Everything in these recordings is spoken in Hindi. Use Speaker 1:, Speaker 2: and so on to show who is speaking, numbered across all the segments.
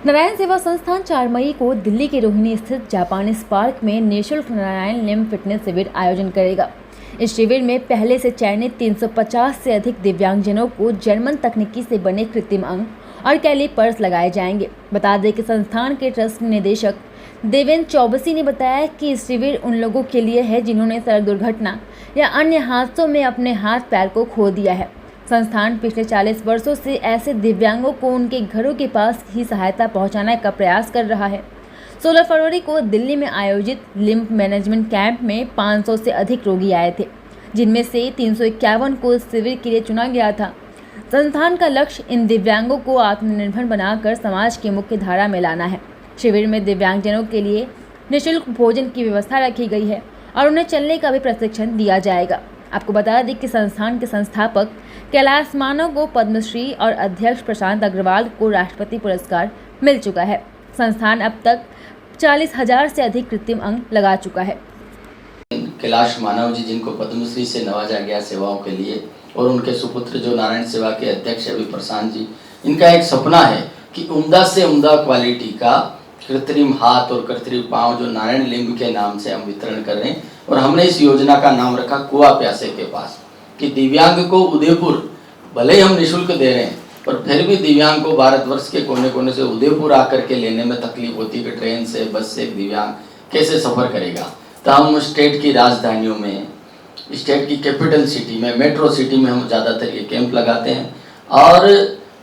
Speaker 1: नारायण सेवा संस्थान 4 मई को दिल्ली के रोहिणी स्थित जापानीज पार्क में निःशुल्क नारायण लिम्ब फिटनेस शिविर आयोजन करेगा। इस शिविर में पहले से चयनित 350 से अधिक दिव्यांगजनों को जर्मन तकनीकी से बने कृत्रिम अंग और कैलिपर्स लगाए जाएंगे। बता दें कि संस्थान के ट्रस्ट निदेशक देवेंद्र चौबसी ने बताया कि इस शिविर उन लोगों के लिए है जिन्होंने सड़क दुर्घटना या अन्य हादसों में अपने हाथ पैर को खो दिया है। संस्थान पिछले 40 वर्षों से ऐसे दिव्यांगों को उनके घरों के पास ही सहायता पहुंचाने का प्रयास कर रहा है। 16 फरवरी को दिल्ली में आयोजित लिम्ब मैनेजमेंट कैंप में 500 से अधिक रोगी आए थे, जिनमें से 351 को इस शिविर के लिए चुना गया था। संस्थान का लक्ष्य इन दिव्यांगों को आत्मनिर्भर बनाकर समाज की मुख्य धारा में लाना है। शिविर में दिव्यांगजनों के लिए निःशुल्क भोजन की व्यवस्था रखी गई है और उन्हें चलने का भी प्रशिक्षण दिया जाएगा। आपको बता दें कि संस्थान के संस्थापक कैलाश मानव को पद्मश्री और अध्यक्ष प्रशांत अग्रवाल को राष्ट्रपति पुरस्कार मिल चुका है। संस्थान अब तक 40,000 से अधिक कृत्रिम अंग लगा चुका है।
Speaker 2: कैलाश मानव जी, जिनको पद्मश्री से नवाजा गया सेवाओं के लिए, और उनके सुपुत्र जो नारायण सेवा के अध्यक्ष अभी प्रशांत जी, इनका एक सपना है कि उम्दा से उम्दा क्वालिटी का कृत्रिम हाथ और कृत्रिम पांव जो नारायण लिम्ब के नाम से हम वितरण कर रहे हैं। और हमने इस योजना का नाम रखा कुआ प्यासे के पास, कि दिव्यांग को उदयपुर, भले ही हम निःशुल्क दे रहे हैं पर फिर भी दिव्यांग को भारतवर्ष के कोने कोने से उदयपुर आकर के लेने में तकलीफ होती है कि ट्रेन से, बस से दिव्यांग कैसे सफ़र करेगा। तो हम स्टेट की राजधानियों में, स्टेट की कैपिटल सिटी में, मेट्रो सिटी में हम ज़्यादातर ये कैंप लगाते हैं। और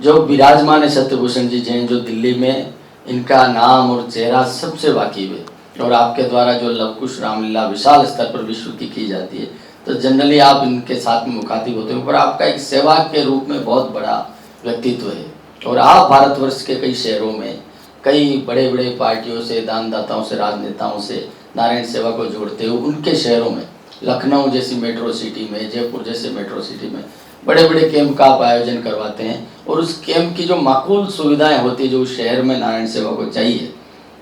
Speaker 2: जो विराजमान है सत्यभूषण जी जैन, जो दिल्ली में इनका नाम और चेहरा सबसे वाकिफ है, और आपके द्वारा जो लवकुश रामलीला विशाल स्तर पर विश्व की जाती है, तो जनरली आप इनके साथ में मुखातिब होते हैं, पर आपका एक सेवा के रूप में बहुत बड़ा व्यक्तित्व है। और आप भारतवर्ष के कई शहरों में कई बड़े बड़े पार्टियों से, दानदाताओं से, राजनेताओं से नारायण सेवा को जोड़ते हो। उनके शहरों में, लखनऊ जैसी मेट्रो सिटी में, जयपुर जैसे मेट्रो सिटी में बड़े बड़े कैंप का आप आयोजन करवाते हैं। और उस कैंप की जो माकूल सुविधाएं होती है जो उस शहर में नारायण सेवा को चाहिए,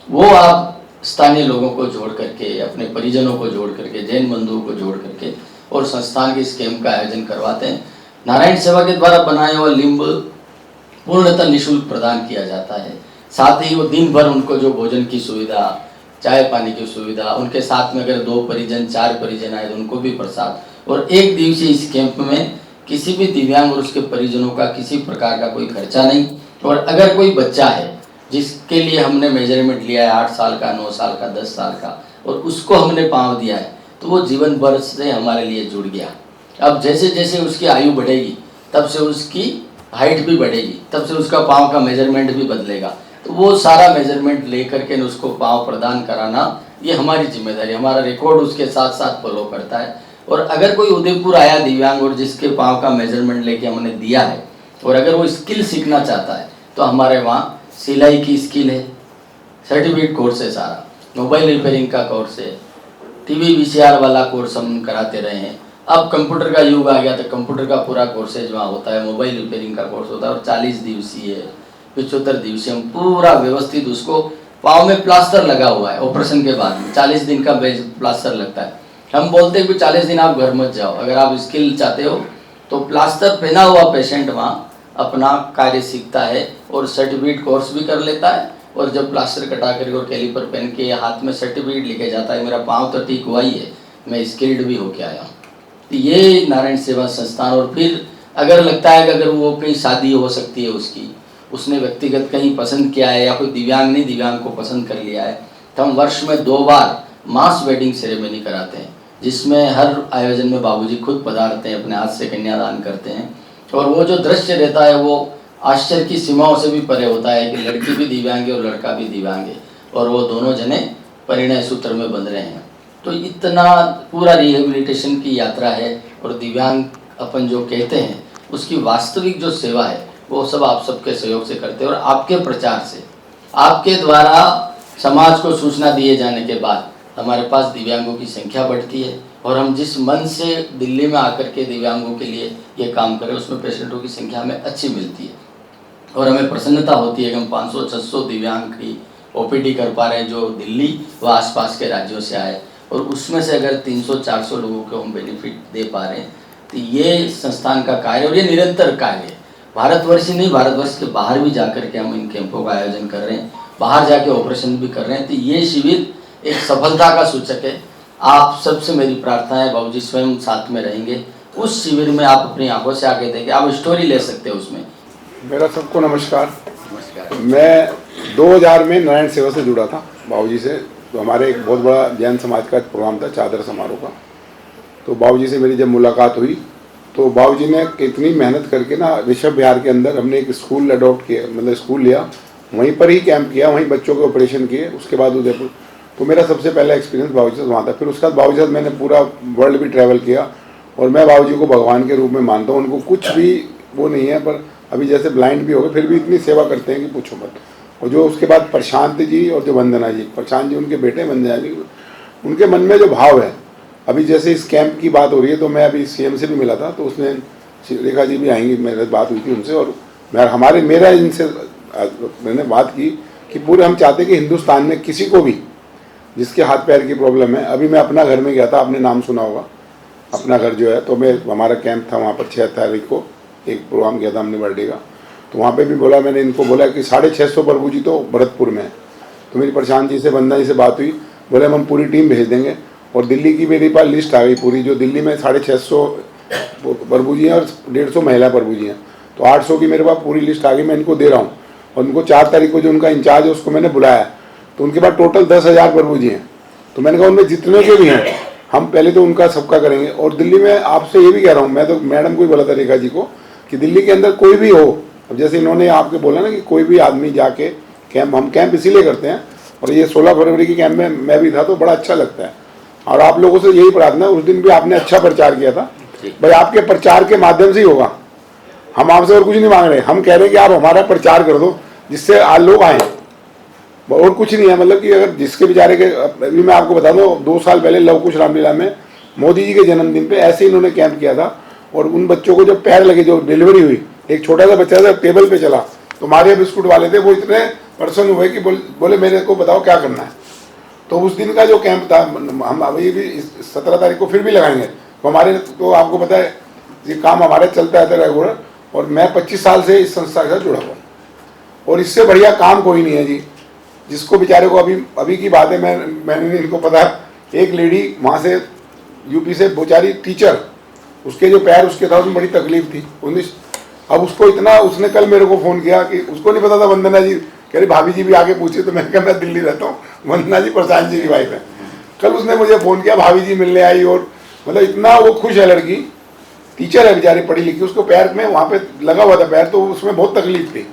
Speaker 2: वो आप स्थानीय लोगों को जोड़ करके, अपने परिजनों को जोड़ करके, जैन बंधुओं को जोड़ करके और संस्थान के इस कैंप का आयोजन करवाते हैं। नारायण सेवा के द्वारा बनाए हुआ लिम्ब पूर्णतः निःशुल्क प्रदान किया जाता है। साथ ही वो दिन भर उनको जो भोजन की सुविधा, चाय पानी की सुविधा, उनके साथ में अगर 2 परिजन 4 परिजन आए तो उनको भी प्रसाद। और एक दिवसीय इस कैंप में किसी भी दिव्यांग और उसके परिजनों का किसी प्रकार का कोई खर्चा नहीं। और अगर कोई बच्चा है जिसके लिए हमने मेजरमेंट लिया है 8 साल का, 9 साल का, 10 साल का, और उसको हमने पाँव दिया है, तो वो जीवन भर से हमारे लिए जुड़ गया। अब जैसे जैसे उसकी आयु बढ़ेगी तब से उसकी हाइट भी बढ़ेगी, तब से उसका पाँव का मेजरमेंट भी बदलेगा। तो वो सारा मेजरमेंट ले करके उसको पाँव प्रदान कराना, ये हमारी जिम्मेदारी, हमारा रिकॉर्ड उसके साथ साथ फॉलो करता है। और अगर कोई उदयपुर आया दिव्यांग और जिसके पाँव का मेजरमेंट लेके हमने दिया है, और अगर वो स्किल सीखना चाहता है, तो हमारे वहाँ सिलाई की स्किल है, सर्टिफिकेट कोर्स है, सारा मोबाइल रिपेयरिंग का कोर्स है, टीवी VCR वाला कोर्स हम कराते रहे हैं। अब कंप्यूटर का युग आ गया तो कंप्यूटर का पूरा कोर्सेज वहाँ होता है, मोबाइल रिपेयरिंग का कोर्स होता है। और 40 दिवसीय, 75 दिवसीय, हम पूरा व्यवस्थित, उसको पाँव में प्लास्टर लगा हुआ है ऑपरेशन के बाद में 40 दिन का प्लास्टर लगता है। हम बोलते हैं कि 40 दिन आप घर मत जाओ, अगर आप स्किल चाहते हो तो प्लास्टर पहना हुआ पेशेंट वहाँ अपना कार्य सीखता है और सर्टिफिकेट कोर्स भी कर लेता है। और जब प्लास्टर कटा करके और कैलिपर पहन के हाथ में सर्टिफिकेट लेके जाता है, मेरा पाँव तो ठीक हुआ ही है, मैं स्किल्ड भी होके आया हूँ। तो ये नारायण सेवा संस्थान। और फिर अगर लगता है कि अगर वो कहीं शादी हो सकती है उसकी, उसने व्यक्तिगत कहीं पसंद किया है, या कोई दिव्यांग नहीं दिव्यांग को पसंद कर लिया है, तो हम वर्ष में 2 बार मास वेडिंग सेरेमनी कराते हैं, जिसमें हर आयोजन में बाबूजी खुद पधारते हैं, अपने हाथ से कन्यादान करते हैं। और वो जो दृश्य रहता है वो आश्चर्य की सीमाओं से भी परे होता है कि लड़की भी दिव्यांग है और लड़का भी दिव्यांग है, और वो दोनों जने परिणय सूत्र में बंध रहे हैं। तो इतना पूरा रिहेबिलिटेशन की यात्रा है। और दिव्यांग अपन जो कहते हैं उसकी वास्तविक जो सेवा है वो सब आप सबके सहयोग से करते हैं। और आपके प्रचार से, आपके द्वारा समाज को सूचना दिए जाने के बाद हमारे पास दिव्यांगों की संख्या बढ़ती है। और हम जिस मन से दिल्ली में आकर के दिव्यांगों के लिए ये काम करें, उसमें पेशेंटों की संख्या हमें अच्छी मिलती है। और हमें प्रसन्नता होती है कि हम 500-600 दिव्यांग की OPD कर पा रहे हैं, जो दिल्ली व आसपास के राज्यों से आए। और उसमें से अगर 300-400 लोगों को हम बेनिफिट दे पा रहे हैं, तो ये संस्थान का कार्य, और ये निरंतर कार्य है। भारतवर्ष ही नहीं, भारतवर्ष के बाहर भी जाकर के हम इन कैंपों का आयोजन कर रहे हैं, बाहर जाके ऑपरेशन भी कर रहे हैं। तो ये शिविर एक सफलता का सूचक है। आप सबसे मेरी प्रार्थना है, बाबूजी स्वयं साथ में रहेंगे, उस शिविर में आप अपनी आंखों से आके देखें, आप स्टोरी ले सकते हो उसमें।
Speaker 3: मेरा सबको नमस्कार।
Speaker 2: नमस्कार।
Speaker 3: मैं 2000 में नारायण सेवा से जुड़ा था बाबूजी से। तो हमारे एक बहुत बड़ा जैन समाज का प्रोग्राम था चादर समारोह का। तो बाबूजी से मेरी जब मुलाकात हुई तो बाबूजी ने इतनी मेहनत करके ना ऋषभ विहार के अंदर हमने एक स्कूल अडॉप्ट किया, मतलब स्कूल लिया, वहीं पर ही कैंप किया, वहीं बच्चों के ऑपरेशन किए। उसके बाद उदयपुर, तो मेरा सबसे पहला एक्सपीरियंस बाबूजी से वहाँ था। फिर उसके बाद बाबूजी से मैंने पूरा वर्ल्ड भी ट्रैवल किया और मैं बाबूजी को भगवान के रूप में मानता हूँ। उनको कुछ भी वो नहीं है, पर अभी जैसे ब्लाइंड भी हो गए फिर भी इतनी सेवा करते हैं कि पूछो मत। और जो उसके बाद प्रशांत जी और जो वंदना जी, प्रशांत जी उनके बेटे, वंदना जी, उनके मन में जो भाव है, अभी जैसे इस कैंप की बात हो रही है तो मैं अभी सीएम से भी मिला था, तो उसने, रेखा जी भी आएंगी, मेरे बात हुई थी उनसे, और मेरा इनसे मैंने बात की कि पूरे हम चाहते कि हिंदुस्तान में किसी को भी जिसके हाथ पैर की प्रॉब्लम है, अभी मैं अपना घर में गया था, आपने नाम सुना होगा अपना घर जो है, तो मैं हमारा कैंप था वहाँ पर 6 तारीख को एक प्रोग्राम किया था हमने बर्थडे का। तो वहाँ पे भी बोला, मैंने इनको बोला कि 650 प्रभु जी तो भरतपुर में है। तो मेरी प्रशांत जी से, वंदना जी से बात हुई, बोले हम पूरी टीम भेज देंगे। और दिल्ली की मेरे पास लिस्ट आ गई पूरी, जो दिल्ली में 650 प्रभु जी हैं और 150 महिला प्रभु जी हैं, तो 800 की मेरे पास पूरी लिस्ट आ गई, मैं इनको दे रहा हूँ। और उनको 4 तारीख को जो उनका इंचार्ज है उसको मैंने बुलाया, तो उनके पास टोटल 10,000 प्रभु जी हैं। तो मैंने कहा उनमें जितने के भी हैं हम पहले तो उनका सबका करेंगे। और दिल्ली में आपसे ये भी कह रहा हूँ, मैं तो मैडम को ही बोला था, रेखा जी को, कि दिल्ली के अंदर कोई भी हो, अब जैसे इन्होंने आपके बोला ना कि कोई भी आदमी जाके कैंप, हम कैंप इसीलिए करते हैं, और ये 16 फरवरी की कैंप में मैं भी था तो बड़ा अच्छा लगता है। और आप लोगों से यही प्रार्थना, उस दिन भी आपने अच्छा प्रचार किया था भाई, आपके प्रचार के माध्यम से ही होगा। हम आपसे और कुछ नहीं मांग रहे, हम कह रहे हैं कि आप हमारा प्रचार कर दो जिससे आज लोग आए, और कुछ नहीं है। मतलब कि अगर जिसके बेचारे के, अभी मैं आपको बता दूं, 2 साल पहले लव कुश रामलीला में मोदी जी के जन्मदिन पे ऐसे इन्होंने कैंप किया था, और उन बच्चों को जो पैर लगे, जो डिलीवरी हुई, एक छोटा सा बच्चा था टेबल पे चला, तो मारिया बिस्कुट वाले थे, वो इतने पर्सन हुए कि बोले मेरे को बताओ क्या करना है। तो उस दिन का जो कैंप था, हम अभी भी 17 तारीख को फिर भी लगाएंगे। तो हमारे, तो आपको पता है ये काम हमारे चलता रहता है रेगुलर, और मैं 25 साल से इस संस्था के साथ जुड़ा हुआ, और इससे बढ़िया काम कोई नहीं है जी। जिसको बेचारे को अभी की बात है, मैंने इनको पता है, एक लेडी वहाँ से यूपी से बेचारी टीचर, उसके जो पैर उसके था उसमें बड़ी तकलीफ थी, अब उसको इतना, उसने कल मेरे को फ़ोन किया कि उसको नहीं पता था, वंदना जी कह रही भाभी जी भी आके पूछे, तो मैंने कहा मैं दिल्ली रहता हूँ, वंदना जी प्रशांत जी की वाइफ है। कल उसने मुझे फ़ोन किया, भाभी जी मिलने आई, और मतलब इतना वो खुश है, लड़की टीचर है बेचारी, पढ़ी लिखी, उसको पैर में वहाँ पे लगा हुआ था पैर, तो उसमें बहुत तकलीफ थी,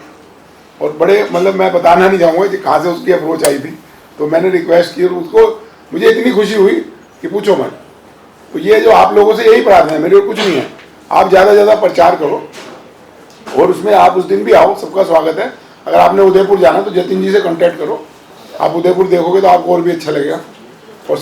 Speaker 3: और बड़े, मतलब मैं बताना नहीं चाहूँगा कि कहाँ से उसकी अप्रोच आई थी। तो मैंने रिक्वेस्ट की और उसको, मुझे इतनी खुशी हुई कि पूछो मत। तो ये जो आप लोगों से यही प्रार्थना है मेरी, और कुछ नहीं है, आप ज़्यादा से ज़्यादा प्रचार करो, और उसमें आप उस दिन भी आओ, सबका स्वागत है। अगर आपने उदयपुर जाना तो जतिन जी से कांटेक्ट करो, आप उदयपुर देखोगे तो आपको और भी अच्छा लगेगा।